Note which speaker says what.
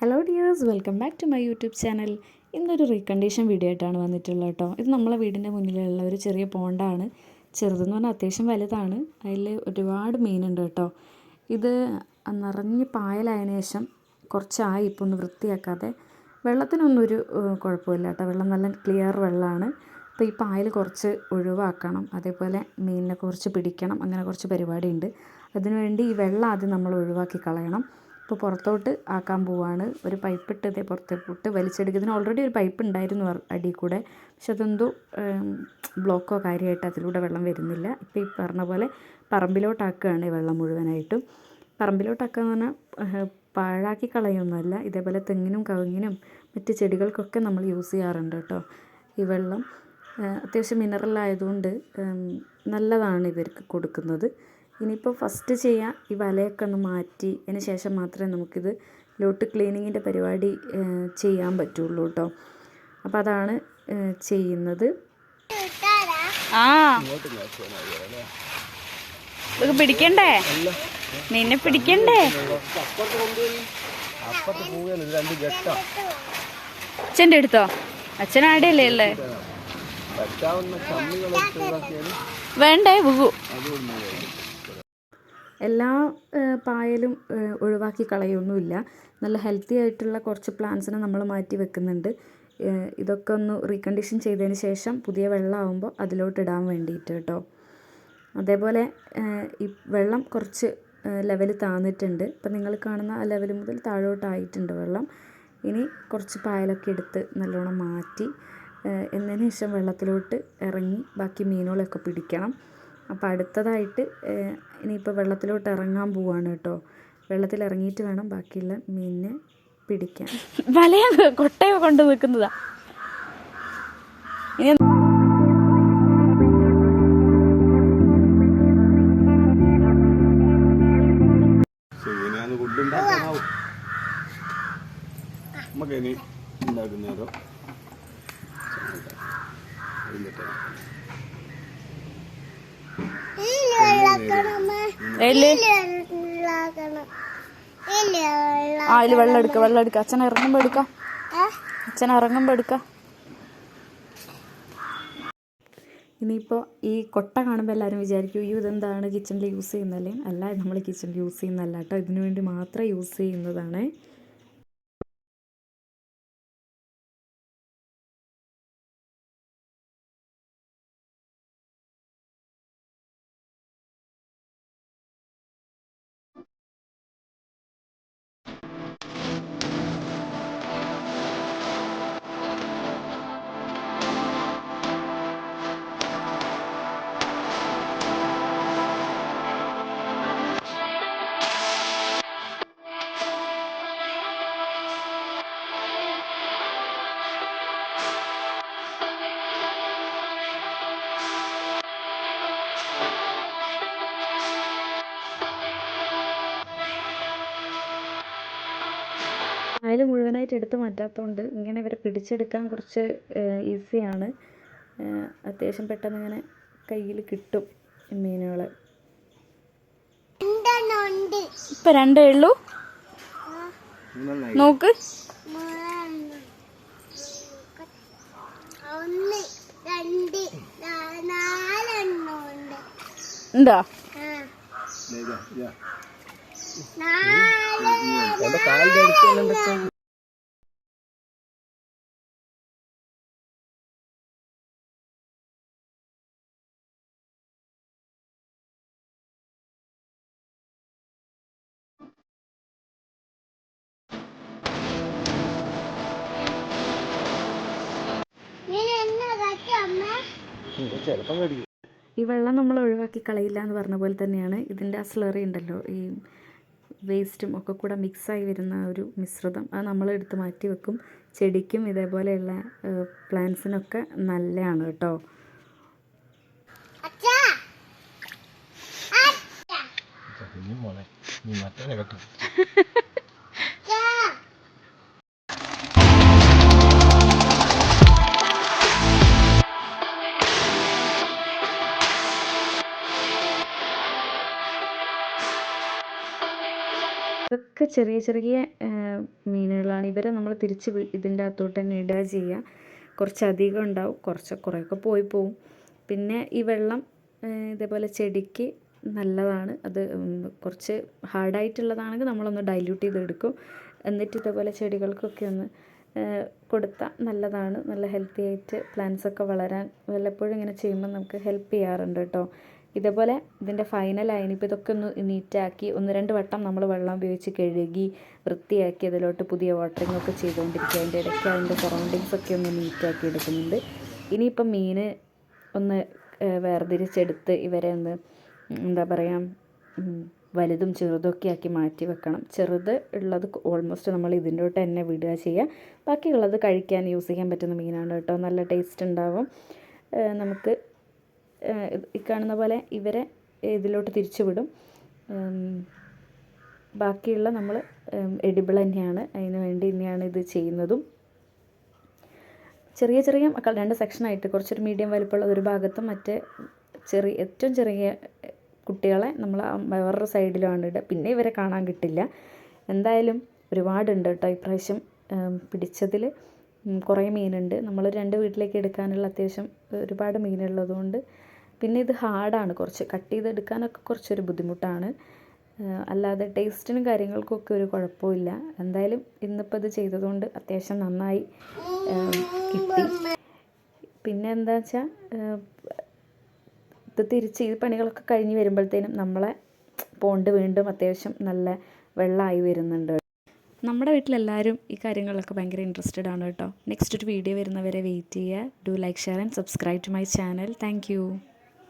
Speaker 1: Hello dears, welcome back to my YouTube channel. ഇന്നൊരു recondition video ആയിട്ടാണ് വന്നിട്ടുള്ളത് കേട്ടോ. ഇത് നമ്മളെ വീടിൻ്റെ മുന്നിലുള്ള ഒരു ചെറിയ പോണ്ടാണ്. ചെറുതെന്ന് പറഞ്ഞാൽ അത്യാവശ്യം വലുതാണ്. അതിൽ ഒരുപാട് മീനുണ്ട് കേട്ടോ. ഇത് നിറഞ്ഞ് പായലായതിനു ശേഷം കുറച്ചായി ഇപ്പോൾ ഒന്ന് വൃത്തിയാക്കാതെ. വെള്ളത്തിനൊന്നും ഒരു കുഴപ്പമില്ല കേട്ടോ. വെള്ളം നല്ല ക്ലിയർ വെള്ളമാണ്. അപ്പോൾ ഈ പായൽ കുറച്ച് ഒഴിവാക്കണം. അതേപോലെ മീനിനെ കുറച്ച് പിടിക്കണം. അങ്ങനെ കുറച്ച് പരിപാടിയുണ്ട്. അതിനുവേണ്ടി ഈ വെള്ളം ആദ്യം നമ്മൾ ഒഴിവാക്കി കളയണം. ഇപ്പോൾ പുറത്തോട്ട് ആക്കാൻ പോവാണ്. ഒരു പൈപ്പ് ഇട്ട് പുറത്തോട്ട് വലിച്ചെടുക്കുന്നതിന് ഓൾറെഡി ഒരു പൈപ്പ് ഉണ്ടായിരുന്നു അടിയിൽ കൂടെ. പക്ഷെ അതെന്തോ ബ്ലോക്കോ കാര്യമായിട്ട് അതിലൂടെ വെള്ളം വരുന്നില്ല. ഇപ്പോൾ ഈ പറഞ്ഞ പോലെ പറമ്പിലോട്ടാക്കുകയാണ് ഈ വെള്ളം മുഴുവനായിട്ടും. പറമ്പിലോട്ടാക്കുക എന്ന് പറഞ്ഞാൽ പാഴാക്കി കളയൊന്നുമല്ല. ഇതേപോലെ തെങ്ങിനും കവുങ്ങിനും മറ്റ് ചെടികൾക്കൊക്കെ നമ്മൾ യൂസ് ചെയ്യാറുണ്ട് കേട്ടോ. ഈ വെള്ളം അത്യാവശ്യം മിനറൽ ആയതുകൊണ്ട് നല്ലതാണ് ഇവർക്ക് കൊടുക്കുന്നത്. ഇനിയിപ്പോൾ ഫസ്റ്റ് ചെയ്യാം, ഈ വലയൊക്കെ ഒന്ന് മാറ്റി അതിന് ശേഷം മാത്രമേ നമുക്കിത് ലോട്ട് ക്ലീനിങ്ങിൻ്റെ പരിപാടി ചെയ്യാൻ പറ്റുള്ളൂ കേട്ടോ. അപ്പോൾ അതാണ് ചെയ്യുന്നത്.
Speaker 2: പിടിക്കണ്ടേ, നിന്നെ പിടിക്കണ്ടേ? അച്ഛൻ്റെ എടുത്തോ, അച്ഛൻ ആടെയല്ലേ ഉള്ളേ? വേണ്ടേ ബുഗു.
Speaker 1: എല്ലാ പായലും ഒഴിവാക്കി കളയൊന്നുമില്ല. നല്ല ഹെൽത്തി ആയിട്ടുള്ള കുറച്ച് പ്ലാന്റ്സിനെ നമ്മൾ മാറ്റി വെക്കുന്നുണ്ട്. ഇതൊക്കെ ഒന്ന് റീകണ്ടീഷൻ ചെയ്തതിന് ശേഷം പുതിയ വെള്ളമാകുമ്പോൾ അതിലോട്ട് ഇടാൻ വേണ്ടിയിട്ട് കേട്ടോ. അതേപോലെ ഈ വെള്ളം കുറച്ച് ലെവൽ താന്നിട്ടുണ്ട്. ഇപ്പം നിങ്ങൾ കാണുന്ന ആ ലെവൽ മുതൽ താഴോട്ടായിട്ടുണ്ട് വെള്ളം. ഇനി കുറച്ച് പായലൊക്കെ എടുത്ത് നല്ലോണം മാറ്റി എന്നതിന് ശേഷം വെള്ളത്തിലോട്ട് ഇറങ്ങി ബാക്കി മീനുകളൊക്കെ പിടിക്കണം. അപ്പോൾ അടുത്തതായിട്ട് ഇനിയിപ്പോൾ വെള്ളത്തിലോട്ട് ഇറങ്ങാൻ പോവാണ് കേട്ടോ. വെള്ളത്തിൽ ഇറങ്ങിയിട്ട് വേണം ബാക്കിയുള്ള മീനിനെ പിടിക്കാൻ.
Speaker 2: വലയ കൊട്ടയോ കൊണ്ട് നിൽക്കുന്നതാ. അതിൽ വെള്ളം എടുക്ക. അച്ഛൻ ഇറങ്ങുമ്പോ എടുക്കാം.
Speaker 1: ഇനിയിപ്പോൾ ഈ കൊട്ട കാണുമ്പോൾ എല്ലാവരും വിചാരിക്കും, അയ്യോ ഇതെന്താണ് കിച്ചണിൽ യൂസ് ചെയ്യുന്നതല്ലേ? അല്ല, നമ്മൾ കിച്ചണിൽ യൂസ് ചെയ്യുന്നതല്ല കേട്ടോ. ഇതിനു വേണ്ടി മാത്രം യൂസ് ചെയ്യുന്നതാണ്. അതിൽ മുഴുവനായിട്ട് എടുത്ത് മാറ്റാത്തതുകൊണ്ട് ഇങ്ങനെ ഇവരെ പിടിച്ചെടുക്കാൻ കുറച്ച് ഈസിയാണ്. അത്യാവശ്യം പെട്ടെന്ന് ഇങ്ങനെ കയ്യിൽ കിട്ടും മീനുകൾ.
Speaker 2: ഇപ്പം രണ്ടേ ഉള്ളൂ, നോക്ക്. ഉണ്ടോ?
Speaker 1: ഈ വെള്ളം നമ്മൾ ഒഴിവാക്കി കളയില്ല എന്ന് പറഞ്ഞ പോലെ തന്നെയാണ് ഇതിൻ്റെ ആ സ്ലറി ഉണ്ടല്ലോ, ഈ വേസ്റ്റും ഒക്കെ കൂടെ മിക്സായി വരുന്ന ഒരു മിശ്രിതം, അത് നമ്മൾ എടുത്ത് മാറ്റി വെക്കും. ചെടിക്കും ഇതേപോലെയുള്ള പ്ലാന്റ്സിനൊക്കെ നല്ലതാണ് കേട്ടോ. ഇതൊക്കെ ചെറിയ ചെറിയ മീനുകളാണ്. ഇവരെ നമ്മൾ തിരിച്ച് ഇതിൻ്റെ അകത്തോട്ട് തന്നെ ഇടുക ചെയ്യുക. കുറച്ചധികം ഉണ്ടാവും, കുറേയൊക്കെ പോവും. പിന്നെ ഈ വെള്ളം ഇതേപോലെ ചെടിക്ക് നല്ലതാണ്. അത് കുറച്ച് ഹാർഡായിട്ടുള്ളതാണെങ്കിൽ നമ്മളൊന്ന് ഡൈല്യൂട്ട് ചെയ്തെടുക്കും. എന്നിട്ട് ഇതേപോലെ ചെടികൾക്കൊക്കെ ഒന്ന് കൊടുത്താൽ നല്ലതാണ്. നല്ല ഹെൽത്തി ആയിട്ട് പ്ലാന്റ്സൊക്കെ വളരാൻ വല്ലപ്പോഴും ഇങ്ങനെ ചെയ്യുമ്പോൾ നമുക്ക് ഹെൽപ്പ് ചെയ്യാറുണ്ട് കേട്ടോ. ഇതേപോലെ ഇതിൻ്റെ ഫൈനലായി. ഇനിയിപ്പോൾ ഇതൊക്കെ ഒന്ന് നീറ്റാക്കി 1-2 വട്ടം നമ്മൾ വെള്ളം ഉപയോഗിച്ച് കഴുകി വൃത്തിയാക്കി അതിലോട്ട് പുതിയ വാട്ടറിംഗ് ഒക്കെ ചെയ്തുകൊണ്ടിരിക്കുക. അതിൻ്റെ ഇടയ്ക്ക് അതിൻ്റെ സറൗണ്ടിങ്സൊക്കെ ഒന്ന് നീറ്റാക്കി എടുക്കുന്നുണ്ട്. ഇനിയിപ്പം മീൻ ഒന്ന് വേർതിരിച്ചെടുത്ത് ഇവരെ ഒന്ന് എന്താ പറയുക, വലുതും ചെറുതൊക്കെ ആക്കി മാറ്റി വെക്കണം. ചെറുത് ഉള്ളത് ഓൾമോസ്റ്റ് നമ്മൾ ഇതിൻ്റെ തൊട്ട് തന്നെ വിടുക ചെയ്യുക. ബാക്കിയുള്ളത് കഴിക്കാൻ യൂസ് ചെയ്യാൻ പറ്റുന്ന മീനാണ് കേട്ടോ. നല്ല ടേസ്റ്റ് ഉണ്ടാവും. നമുക്ക് ഈ കാണുന്ന പോലെ ഇവരെ ഇതിലോട്ട് തിരിച്ചു വിടും. ബാക്കിയുള്ള നമ്മൾ എഡിബിൾ തന്നെയാണ്. അതിന് വേണ്ടി തന്നെയാണ് ഇത് ചെയ്യുന്നതും. ചെറിയ 2 സെക്ഷനായിട്ട് കുറച്ചൊരു മീഡിയം വലിപ്പമുള്ള ഒരു ഭാഗത്തും മറ്റേ ഏറ്റവും ചെറിയ കുട്ടികളെ നമ്മൾ വേറൊരു സൈഡിലാണ് ഇടുക. പിന്നെ ഇവരെ കാണാൻ കിട്ടില്ല. എന്തായാലും ഒരുപാടുണ്ട് കേട്ടോ ഇപ്രാവശ്യം പിടിച്ചതിൽ. കുറേ മീനുണ്ട്. നമ്മൾ 2 വീട്ടിലേക്ക് എടുക്കാനുള്ള അത്യാവശ്യം ഒരുപാട് മീനുള്ളതുകൊണ്ട്. പിന്നെ ഇത് ഹാർഡാണ്, കുറച്ച് കട്ട് ചെയ്തെടുക്കാനൊക്കെ കുറച്ചൊരു ബുദ്ധിമുട്ടാണ്. അല്ലാതെ ടേസ്റ്റിനും കാര്യങ്ങൾക്കൊക്കെ ഒരു കുഴപ്പമില്ല. എന്തായാലും ഇന്നിപ്പോൾ ഇത് ചെയ്തതുകൊണ്ട് അത്യാവശ്യം നന്നായി കിട്ടി. പിന്നെ എന്താ വെച്ചാൽ ഇത് തിരിച്ച് ഈ പണികളൊക്കെ കഴിഞ്ഞ് വരുമ്പോഴത്തേനും നമ്മളെ പോണ്ട് വീണ്ടും അത്യാവശ്യം നല്ല വെള്ളമായി വരുന്നുണ്ട്. നമ്മുടെ വീട്ടിലെല്ലാവരും ഈ കാര്യങ്ങളിലൊക്കെ ഭയങ്കര ഇൻട്രസ്റ്റഡ് ആണ് കേട്ടോ. നെക്സ്റ്റ് ഒരു വീഡിയോ വരുന്നവരെ വെയിറ്റ് ചെയ്യുക. Do like, share and subscribe to my channel. Thank U.